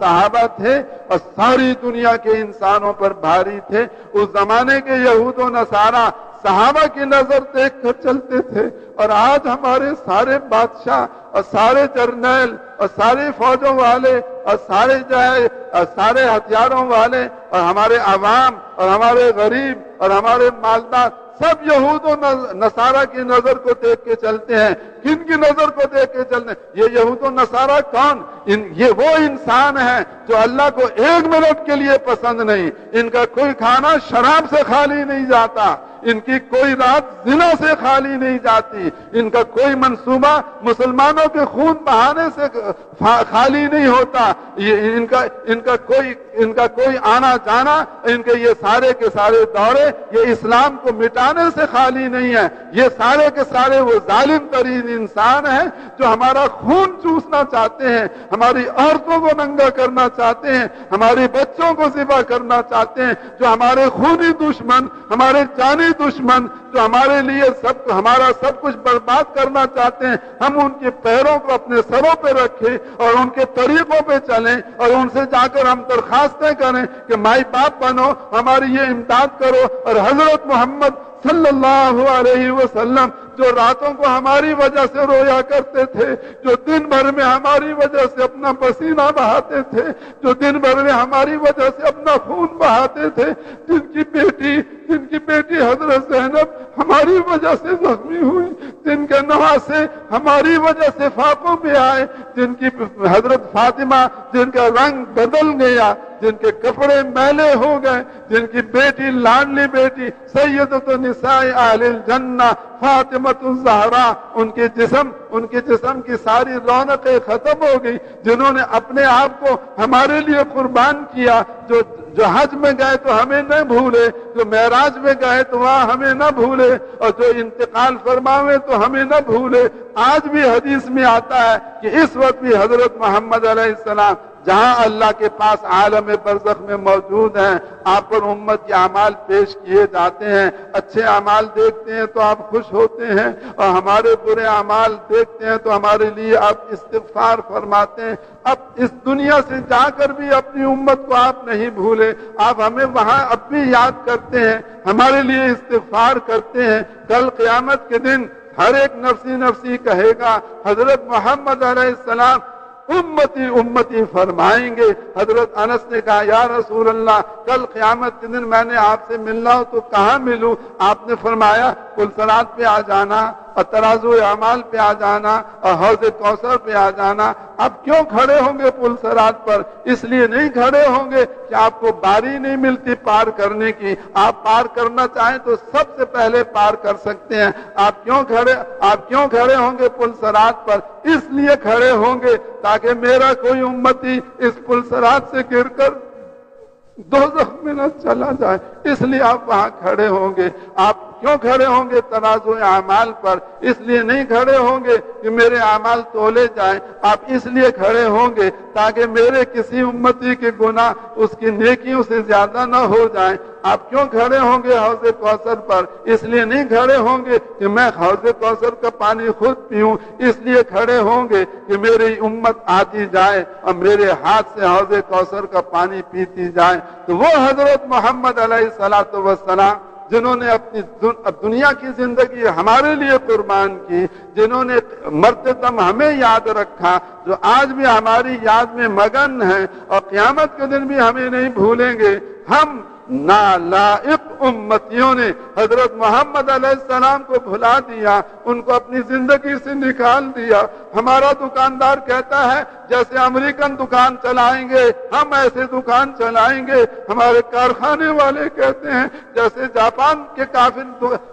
صحابہ تھے اور ساری دنیا کے انسانوں پر بھاری تھے۔ اس زمانے کے یہود و نصارہ صحابہ کی نظر دیکھ کر چلتے تھے، اور آج ہمارے سارے بادشاہ اور سارے جرنیل اور سارے فوجوں والے اور سارے ہتھیاروں والے اور ہمارے عوام اور ہمارے غریب اور ہمارے مالدار سب یہود و نصارہ کی نظر کو دیکھ کے چلتے ہیں۔ کن کی نظر کو دیکھ کے چلتے ہیں؟ یہ یہود و نصارہ کون؟ یہ وہ انسان ہیں جو اللہ کو 1 منٹ کے لیے پسند نہیں، ان کا کوئی کھانا شراب سے خالی نہیں جاتا، ان کی کوئی رات زنا سے خالی نہیں جاتی، ان کا کوئی منصوبہ مسلمانوں کے خون بہانے سے خالی نہیں ہوتا، ان کا کوئی آنا جانا، ان کے یہ سارے کے سارے دورے یہ اسلام کو مٹانے سے خالی نہیں ہے۔ یہ سارے کے سارے وہ ظالم ترین انسان ہیں جو ہمارا خون چوسنا چاہتے ہیں، ہماری عورتوں کو ننگا کرنا چاہتے ہیں، ہمارے بچوں کو ذبح کرنا چاہتے ہیں، جو ہمارے خونی دشمن، ہمارے جانی دشمن، جو ہمارے لیے ہمارا سب کچھ برباد کرنا چاہتے ہیں۔ ہم ان کے پیروں کو اپنے سروں پہ رکھیں اور ان کے طریقوں پہ چلیں اور ان سے جا کر ہم درخواستیں کریں کہ مائی باپ بنو، ہماری یہ امداد کرو۔ اور حضرت محمد صلی اللہ علیہ وسلم جو راتوں کو ہماری وجہ سے رویا کرتے تھے، جو دن بھر میں ہماری وجہ سے اپنا پسینہ بہاتے تھے، جو دن بھر میں ہماری وجہ سے اپنا خون بہاتے تھے، جن کی بیٹی حضرت زینب ہماری وجہ سے زخمی ہوئی، جن کے نواسے ہماری وجہ سے فاقوں پہ آئے، جن کی حضرت فاطمہ جن کا رنگ بدل گیا، جن کے کپڑے میلے ہو گئے، جن کی بیٹی لاڈلی بیٹی سیدۃ نساء اہل الجنہ فاطمۃ الزہرا، ان کے جسم کی ساری رونقیں ختم ہو گئی، جنہوں نے اپنے آپ کو ہمارے لیے قربان کیا، جو حج میں گئے تو ہمیں نہ بھولے، جو معراج میں گئے تو وہاں ہمیں نہ بھولے، اور جو انتقال فرماوے تو ہمیں نہ بھولے۔ آج بھی حدیث میں آتا ہے کہ اس وقت بھی حضرت محمد علیہ السلام جہاں اللہ کے پاس عالم برزخ میں موجود ہیں، آپ پر امت کے اعمال پیش کیے جاتے ہیں۔ اچھے اعمال دیکھتے ہیں تو آپ خوش ہوتے ہیں، اور ہمارے برے اعمال دیکھتے ہیں تو ہمارے لیے آپ استغفار فرماتے ہیں۔ اب اس دنیا سے جا کر بھی اپنی امت کو آپ نہیں بھولے، آپ ہمیں وہاں اب بھی یاد کرتے ہیں، ہمارے لیے استغفار کرتے ہیں۔ کل قیامت کے دن ہر ایک نفسی نفسی کہے گا، حضرت محمد علیہ السلام امتی امتی فرمائیں گے۔ حضرت انس نے کہا یا رسول اللہ، کل قیامت کے دن میں نے آپ سے ملنا ہو تو کہاں ملوں؟ آپ نے فرمایا پل صراط پہ آ جانا، اور ترازو اعمال پہ آ جانا، اور حوض کوثر پہ آ جانا۔ اب کیوں کھڑے ہوں گے پل صراط پر؟ اس لیے نہیں کھڑے ہوں گے کہ آپ کو باری نہیں ملتی پار کرنے کی، آپ پار کرنا چاہیں تو سب سے پہلے پار کر سکتے ہیں۔ آپ کیوں کھڑے ہوں گے پل صراط پر؟ اس لیے کھڑے ہوں گے تاکہ میرا کوئی امتی اس پل صراط سے گر کر دوزخ میں نہ چلا جائے، اس لیے آپ وہاں کھڑے ہوں گے۔ آپ کیوں کھڑے ہوں گے ترازو اعمال پر؟ اس لیے نہیں کھڑے ہوں گے کہ میرے اعمال تولے جائیں، آپ اس لیے کھڑے ہوں گے تاکہ میرے کسی امتی کے گناہ اس کی نیکیوں سے زیادہ نہ ہو جائیں۔ آپ کیوں کھڑے ہوں گے حوض کوثر پر؟ اس لیے نہیں کھڑے ہوں گے کہ میں حوض کوثر کا پانی خود پیوں، اس لیے کھڑے ہوں گے کہ میری امت آتی جائے اور میرے ہاتھ سے حوض کوثر کا پانی پیتی جائے۔ تو وہ حضرت محمد علیہ الصلوۃ والسلام جنہوں نے اپنی دنیا کی زندگی ہمارے لیے قربان کی، جنہوں نے مرتے دم ہمیں یاد رکھا، جو آج بھی ہماری یاد میں مگن ہیں اور قیامت کے دن بھی ہمیں نہیں بھولیں گے۔ ہم نالائق امتیوں نے حضرت محمد علیہ السلام کو بھلا دیا، ان کو اپنی زندگی سے نکال دیا۔ ہمارا دکاندار کہتا ہے جیسے امریکن دکان چلائیں گے ہم ایسے دکان چلائیں گے، ہمارے کارخانے والے کہتے ہیں جیسے جاپان کے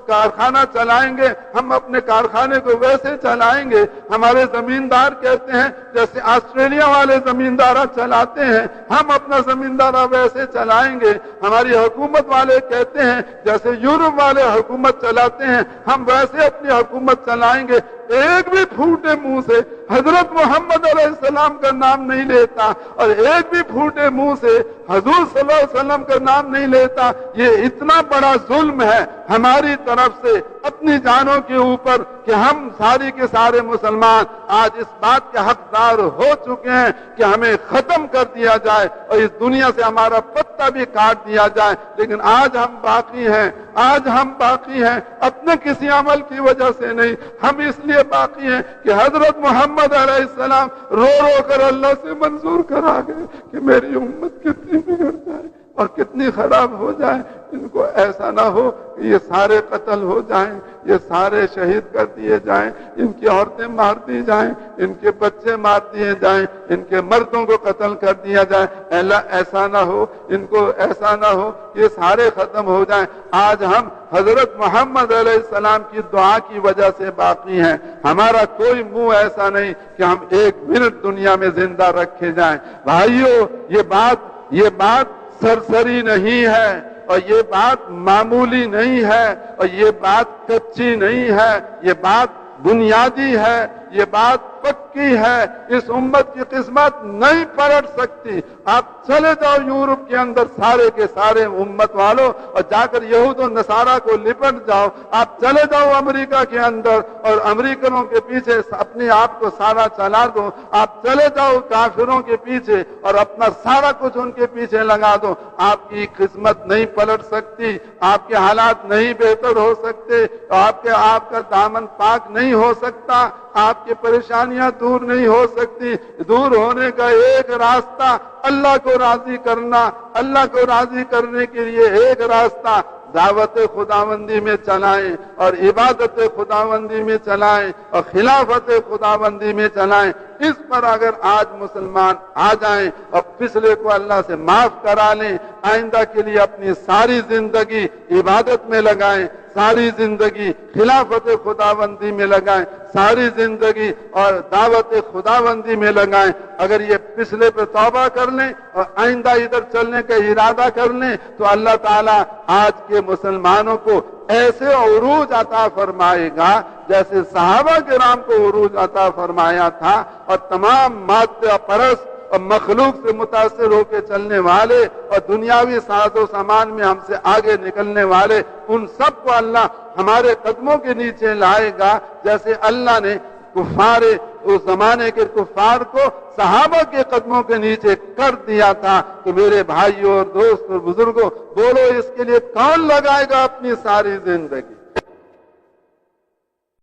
کارخانہ چلائیں گے ہم اپنے کارخانے کو ویسے چلائیں گے، ہمارے زمیندار کہتے ہیں جیسے آسٹریلیا والے زمیندارہ چلاتے ہیں ہم اپنا زمیندارہ ویسے چلائیں گے، ہماری حکومت والے کہتے ہیں جیسے یورپ والے حکومت چلاتے ہیں ہم ویسے اپنی حکومت چلائیں گے۔ ایک بھی پھوٹے منہ سے حضرت محمد علیہ السلام کا نام نہیں لیتا اور ایک بھی پھوٹے منہ سے حضور صلی اللہ علیہ وسلم کا نام نہیں لیتا، یہ اتنا بڑا ظلم ہے ہماری طرف سے اپنی جانوں کے اوپر کہ ہم ساری کے سارے مسلمان آج اس بات کے حقدار ہو چکے ہیں کہ ہمیں ختم کر دیا جائے اور اس دنیا سے ہمارا پتہ بھی کاٹ دیا جائے، لیکن آج ہم باقی ہیں، آج ہم باقی ہیں اپنے کسی عمل کی وجہ سے نہیں، ہم اس لیے باقی ہیں کہ حضرت محمد علیہ السلام رو رو کر اللہ سے منظور کرا گئے کہ میری امت کتنی بگڑ جائے اور کتنی خراب ہو جائے، ان کو ایسا نہ ہو کہ یہ سارے قتل ہو جائیں، یہ سارے شہید کر دیے جائیں، ان کی عورتیں مار دی جائیں، ان کے بچے مار دیے جائیں، ان کے مردوں کو قتل کر دیا جائے، اللہ ایسا نہ ہو، ان کو ایسا نہ ہو کہ یہ سارے ختم ہو جائیں۔ آج ہم حضرت محمد علیہ السلام کی دعا کی وجہ سے باقی ہیں، ہمارا کوئی منہ ایسا نہیں کہ ہم ایک منٹ دنیا میں زندہ رکھے جائیں۔ بھائیو، یہ بات سرسری نہیں ہے اور یہ بات معمولی نہیں ہے اور یہ بات کچی نہیں ہے، یہ بات بنیادی ہے، یہ بات پکی ہے۔ اس امت کی قسمت نہیں پلٹ سکتی۔ آپ چلے جاؤ یورپ کے اندر سارے کے سارے امت والوں اور جا کر یہود و نصارہ کو لپٹ جاؤ، آپ چلے جاؤ امریکہ کے اندر اور امریکنوں کے پیچھے اپنے آپ کو سارا چلا دو، آپ چلے جاؤ کافروں کے پیچھے اور اپنا سارا کچھ ان کے پیچھے لگا دو، آپ کی قسمت نہیں پلٹ سکتی، آپ کے حالات نہیں بہتر ہو سکتے، آپ کا دامن پاک نہیں ہو سکتا، آپ کی پریشانیاں دور نہیں ہو سکتی۔ دور ہونے کا ایک راستہ اللہ کو راضی کرنا، اللہ کو راضی کرنے کے لیے ایک راستہ دعوت خداوندی میں چلائیں اور عبادت خداوندی میں چلائیں اور خلافت خداوندی میں چلائیں۔ اس پر اگر آج مسلمان آ جائیں اور پچھلے کو اللہ سے معاف کرا لیں، آئندہ کے لیے اپنی ساری زندگی عبادت میں لگائیں، ساری زندگی خلافت خداوندی میں لگائیں، ساری زندگی اور دعوت خداوندی میں لگائیں، اگر یہ پچھلے پہ توبہ کر لیں اور آئندہ ادھر چلنے کا ارادہ کر لیں تو اللہ تعالیٰ آج کے مسلمانوں کو ایسے عروج عطا فرمائے گا جیسے صحابہ کرام کو عروج عطا فرمایا تھا، اور تمام مادہ پرست اور مخلوق سے متاثر ہو کے چلنے والے اور دنیاوی ساز و سامان میں ہم سے آگے نکلنے والے، ان سب کو اللہ ہمارے قدموں کے نیچے لائے گا، جیسے اللہ نے اس زمانے کے کفار کو صحابہ کے قدموں کے نیچے کر دیا تھا۔ کہ میرے بھائیوں اور دوست اور بزرگوں، بولو اس کے لیے کون لگائے گا اپنی ساری زندگی؟